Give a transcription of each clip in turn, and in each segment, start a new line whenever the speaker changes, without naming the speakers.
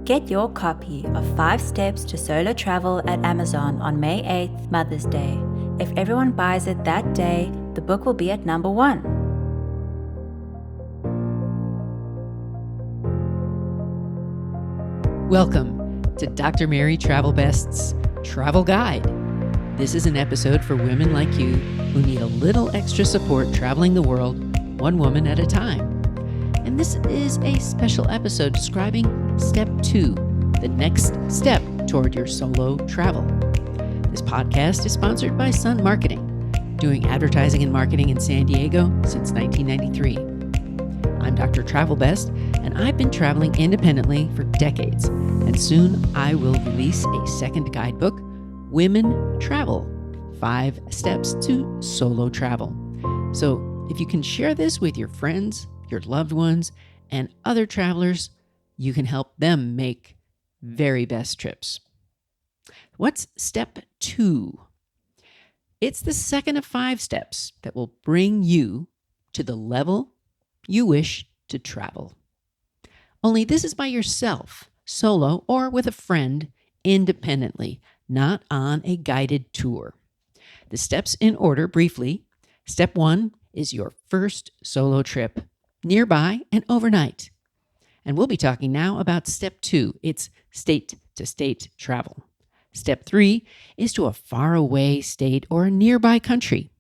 Get your copy of 5 Steps to Solo Travel at Amazon on May 8th, Mother's Day. If everyone buys it that day, the book will be at number 1.
Welcome to Dr. Mary Travelbest's Travel Guide. This is an episode for women like you who need a little extra support traveling the world, one woman at a time. And this is a special episode describing Step 2, the next step toward your solo travel. This podcast is sponsored by Sun Marketing, doing advertising and marketing in San Diego since 1993. I'm Dr. Travelbest, and I've been traveling independently for decades, and soon I will release a second guidebook, Women Travel, 5 Steps to Solo Travel. So if you can share this with your friends, your loved ones, and other travelers, you can help them make very best trips. What's Step 2? It's the second of 5 steps that will bring you to the level you wish to travel. Only this is by yourself, solo, or with a friend, independently, not on a guided tour. The steps in order briefly. Step 1 is your first solo trip, nearby and overnight. And we'll be talking now about Step 2. It's state-to-state travel. Step 3 is to a faraway state or a nearby country.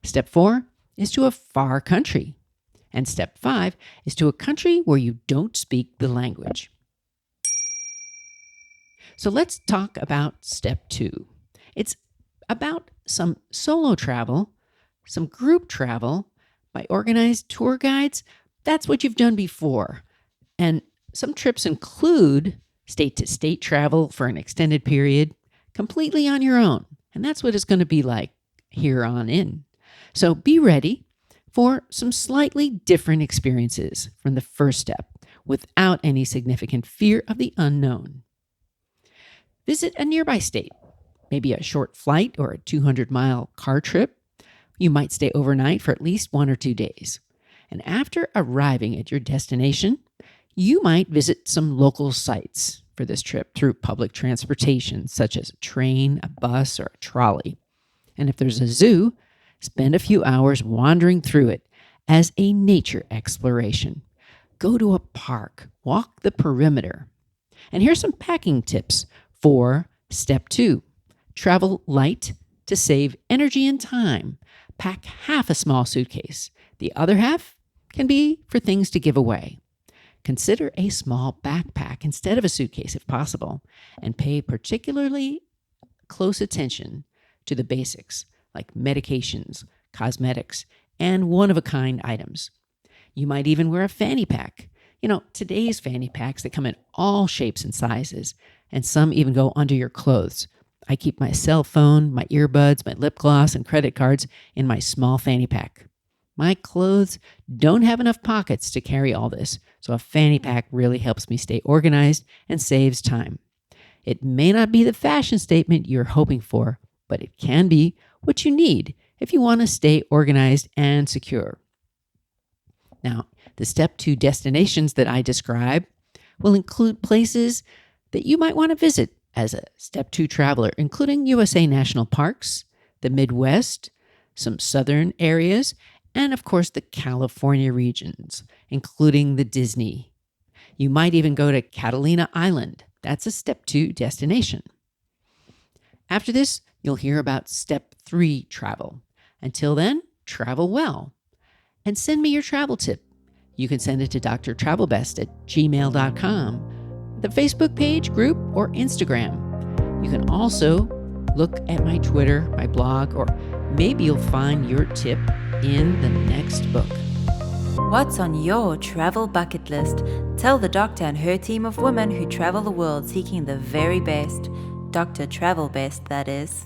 Step 4 is to a far country. And Step 5 is to a country where you don't speak the language. So let's talk about Step 2. It's about some solo travel, some group travel by organized tour guides. That's what you've done before. And some trips include state-to-state travel for an extended period, completely on your own. And that's what it's going to be like here on in. So be ready for some slightly different experiences from the first step without any significant fear of the unknown. Visit a nearby state, maybe a short flight or a 200-mile car trip. You might stay overnight for at least 1 or 2 days. And after arriving at your destination, you might visit some local sites for this trip through public transportation, such as a train, a bus, or a trolley. And if there's a zoo, spend a few hours wandering through it as a nature exploration. Go to a park, walk the perimeter. And here's some packing tips for Step 2. Travel light to save energy and time. Pack half a small suitcase. The other half can be for things to give away. Consider a small backpack instead of a suitcase if possible, and pay particularly close attention to the basics like medications, cosmetics, and one-of-a-kind items. You might even wear a fanny pack. Today's fanny packs that come in all shapes and sizes, and some even go under your clothes. I keep my cell phone, my earbuds, my lip gloss, and credit cards in my small fanny pack. My clothes don't have enough pockets to carry all this, so a fanny pack really helps me stay organized and saves time. It may not be the fashion statement you're hoping for, but it can be what you need if you want to stay organized and secure. Now, the Step 2 destinations that I describe will include places that you might want to visit as a Step 2 traveler, including USA National Parks, the Midwest, some southern areas, and of course the California regions, including the Disney. You might even go to Catalina Island. That's a Step 2 destination. After this, you'll hear about Step 3 travel. Until then, travel well. And send me your travel tip. You can send it to drtravelbest@gmail.com, the Facebook page, group, or Instagram. You can also look at my Twitter, my blog, or maybe you'll find your tip in the next book.
What's on your travel bucket list? Tell the doctor and her team of women who travel the world seeking the very best. Dr. Travelbest, that is.